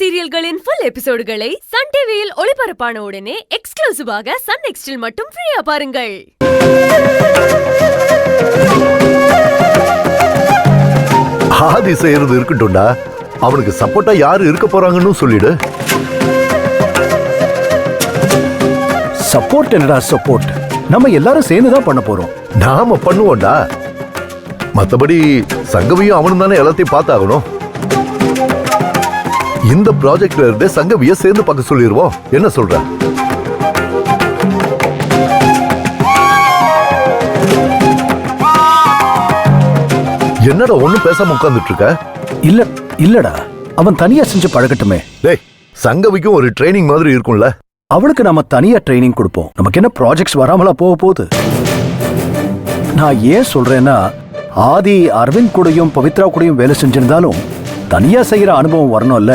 சீரியல்களின் full எபிசோடுகளை Sun டிவியில் ஒளிபரப்பான உடனே எக்ஸ்க்ளூசிவாக சன் நெக்ஸ்டில் மட்டும் ஃப்ரீயா பாருங்கள். ஆதி செய்யறது இருக்கட்டும்டா, அவனுக்கு சப்போர்ட்டா யாரு இருக்க போறாங்கன்னு சொல்லிடு. சப்போர்ட் என்னடா சப்போர்ட்? நம்ம எல்லாரும் சேர்ந்து தான் பண்ண போறோம். நாம பண்ணுவோம்டா. மத்தபடி சங்கவியும் அவனும் தானே எல்லாத்தையும் பார்த்தாகணும். இந்த ப்ராஜெக்ட்ல இருந்தே சங்கவிய சேர்ந்து பார்க்க சொல்லிடுவோம். என்ன சொல்ற? என்னடா ஒண்ணும் பேசாம உட்கார்ந்துட்டு இருக்க? இல்லடா, அவன் தனியா செஞ்சு பழகட்டுமே. டேய், சங்கவிக்கும் ஒரு ட்ரைனிங் மாதிரி இருக்கும்ல. அவளுக்கு நாம தனியா ட்ரைனிங் கொடுப்போம். நமக்கு என்ன ப்ராஜெக்ட்ஸ் வராமலா போக போகுது? நான் ஏன் சொல்றேன்னா, ஆதி அரவிந்த் கூடயும் பவித்ரா கூடயும் வேலை செஞ்சிருந்தாலும் தனியா செய்யற அனுபவம் வரணும்ல.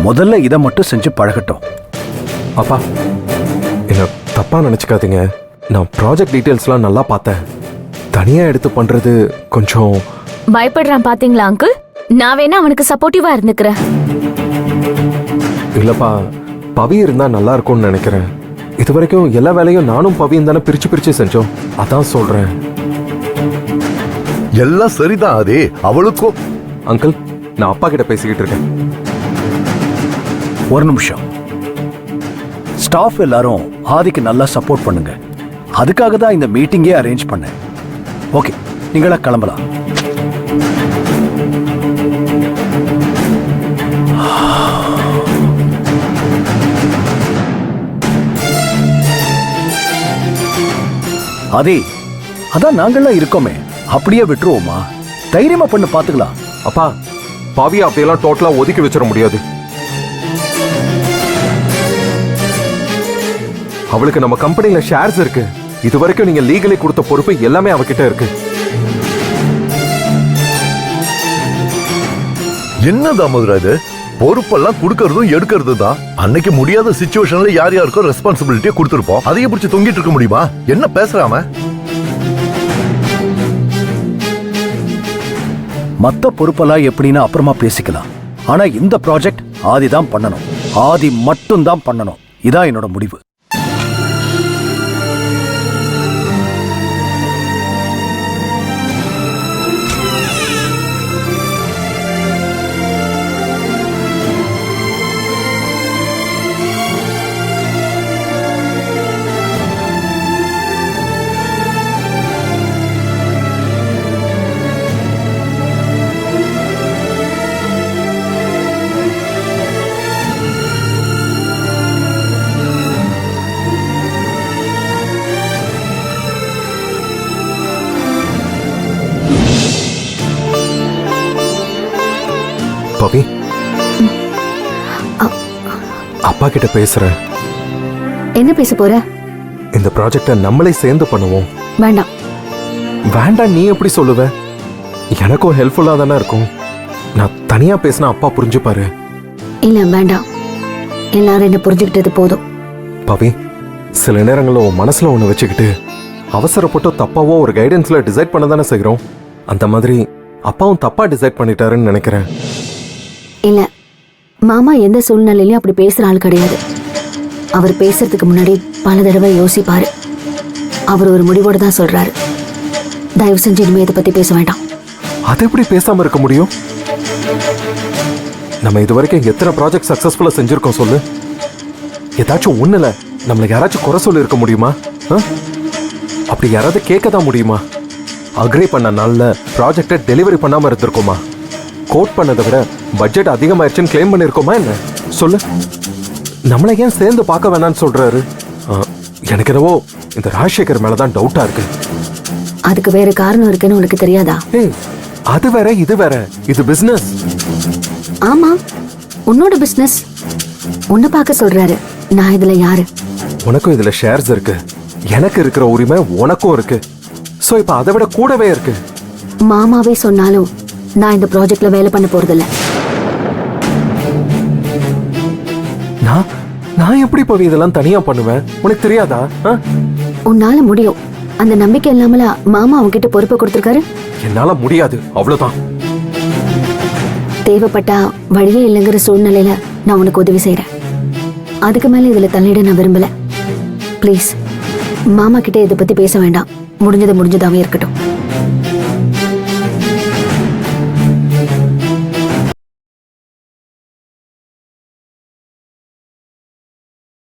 முதல்ல இதை மட்டும் செஞ்சு பழகட்டும். அப்பா, என்ன தப்பா நினைச்சுக்காதீங்க. நான் ப்ராஜெக்ட் டீடைல்ஸ்லாம் நல்லா பார்த்தேன். தனியா எடுத்து பண்றது கொஞ்சம் பயப்படுறான் பாத்தீங்களா அங்கிள்? நான் வேணா அவனுக்கு சப்போர்ட்டிவா இருந்துக்கிறேன். இல்லப்பா, பவி இருந்தா நல்லா இருக்கும்னு நினைக்கிறேன். இது வரைக்கும் எல்லா வேலையும் நானும் பவியும் தானே பிரிச்சு பிரிச்சு செஞ்சோம். அதான் சொல்றேன். எல்லாம் சரிதான் ஆதி. அவளுக்கும் அங்கிள், நான் அப்பா கிட்ட பேசிக்கிட்டு இருக்கேன். ஒரு நிமிஷம். ஸ்டாஃப் எல்லாரும் ஆதிக்கு நல்லா சப்போர்ட் பண்ணுங்க. அதுக்காக தான் இந்த மீட்டிங்கே அரேஞ்ச் பண்ணேன். ஓகே, நீங்களா கிளம்பலாம். ஆதி, அதான் நாங்கள்லாம் இருக்கோமே, அப்படியே விட்டுருவோமா? தைரியமா பண்ணு, பாத்துக்கலாம். அப்பா, பவியை அப்படியெல்லாம் டோட்டலா ஒதுக்கி வச்சிட முடியாது. அவளுக்கு நம்ம கம்பெனில ஷேர்ஸ் இருக்கு. இது வரைக்கும் நீங்க லீகலி கொடுத்த பொறுப்பு எல்லாமே அவகிட்ட இருக்கு. என்னதான் மதுரா இது? பொறுப்பெல்லாம் கொடுக்கறதும் எடுக்கிறது தான். அன்னைக்கு முடியாத சிச்சுவேஷன்ல யார் யாருக்கோ ரெஸ்பான்சிபிலிட்டியை கொடுத்துருப்போம். அதையே பிடிச்சி தொங்கிட்டு இருக்க முடியுமா? என்ன பேசுறாம? மத்த பொறுப்பெல்லாம் எப்படின்னா அப்புறமா பேசிக்கலாம். ஆனா இந்த ப்ராஜெக்ட் ஆதி தான் பண்ணணும். ஆதி மட்டும் தான் பண்ணணும். இதான் என்னோட முடிவு. பவி, அப்பா கிட்ட பேசுறேன். என்ன பேச போற? இந்த ப்ராஜெக்டை நம்மளே சேர்ந்து பண்ணுவோம். வேண்டாம். வேண்டாம் நீ எப்படி சொல்லுவ? எனக்கும் ஹெல்ப்ஃபுல்லா தானே இருக்கும். நான் தனியா பேசினா அப்பா புரிஞ்சுப்பாரு. இல்ல வேண்டாம், எல்லாரும் என்ன புரிஞ்சுக்கிட்டது போதும். பவி, சில நேரங்களில் உன் மனசுல ஒண்ணு வச்சுக்கிட்டு அவசரப்பட்டு தப்பாவோ ஒரு கைடன்ஸ்ல டிசைட் பண்ண தானே செய்கிறோம். அந்த மாதிரி அப்பாவும் தப்பா டிசைட் பண்ணிட்டாருன்னு நினைக்கிறேன். இல்ல, மாமா எந்த சூழ்நிலையிலும் அப்படி பேசுற ஆள் கிடையாது. அவர் பேசுறதுக்கு முன்னாடி பல தடவை யோசிப்பாரு. அவர் ஒரு முடிவோடு தான் சொல்றாரு. தயவு செஞ்சு இனிமே இதை பத்தி பேச வேண்டாம். அது எப்படி பேசாம இருக்க முடியும்? நம்ம இது வரைக்கும் எத்தனை ப்ராஜெக்ட் சக்சஸ்ஃபுல்லா செஞ்சிருக்கோம் சொல்லு. ஏதாச்சும் ஒண்ணுல நம்மள யாராச்சும் குறை சொல்லி இருக்க முடியுமா? அப்படி யாராவது கேட்க தான் முடியுமா? அக்ரி பண்ண நாள்ல ப்ராஜெக்டை டெலிவரி பண்ணாம இருந்திருக்கோமா? கோட் பண்ணதை விட பட்ஜெட் அதிகமாயிருச்சுன்னு கிளைம் பண்ணிருக்கோமா? என்ன சொல்லு. நம்மளை ஏன் சேர்ந்து பார்க்க வேணான்னு சொல்றாரு? எனக்கு என்னவோ இந்த ராஜசேகர் மேலதான் டவுட்டா இருக்கு. அதுக்கு வேற காரணம் இருக்குன்னு உனக்கு தெரியாதா? அது வேற இது வேற. இது பிசினஸ். ஆமா, உன்னோட பிசினஸ். உன்னை பார்க்க சொல்றாரு. நான் இதுல யாரு? உனக்கும் இதுல ஷேர்ஸ் இருக்கு. எனக்கு இருக்கிற உரிமை உனக்கும் இருக்கு. சோ இப்ப அதை விட கூடவே இருக்கு. மாமாவே சொன்னாலும் நான் இந்த ப்ராஜெக்ட்ல வேலை பண்ண போறதில்ல. நான் எப்படி பவி இதெல்லாம் தனியா பண்ணுவேன்? உனக்கு தெரியாதா? உன்னால முடியும். அந்த நம்பிக்கை இல்லாமல மாமா அவன்கிட்ட பொறுப்பை கொடுத்திருக்காரு. என்னால முடியாது, அவ்வளவுதான். தேவைப்பட்டா வழியே இல்லைங்கிற சூழ்நிலையில நான் உனக்கு உதவி செய்யறேன். அதுக்கு மேல இதுல தலையிட நான் விரும்பல. ப்ளீஸ் மாமா கிட்ட இதை பத்தி பேச வேண்டாம். முடிஞ்சதாவே இருக்கட்டும்.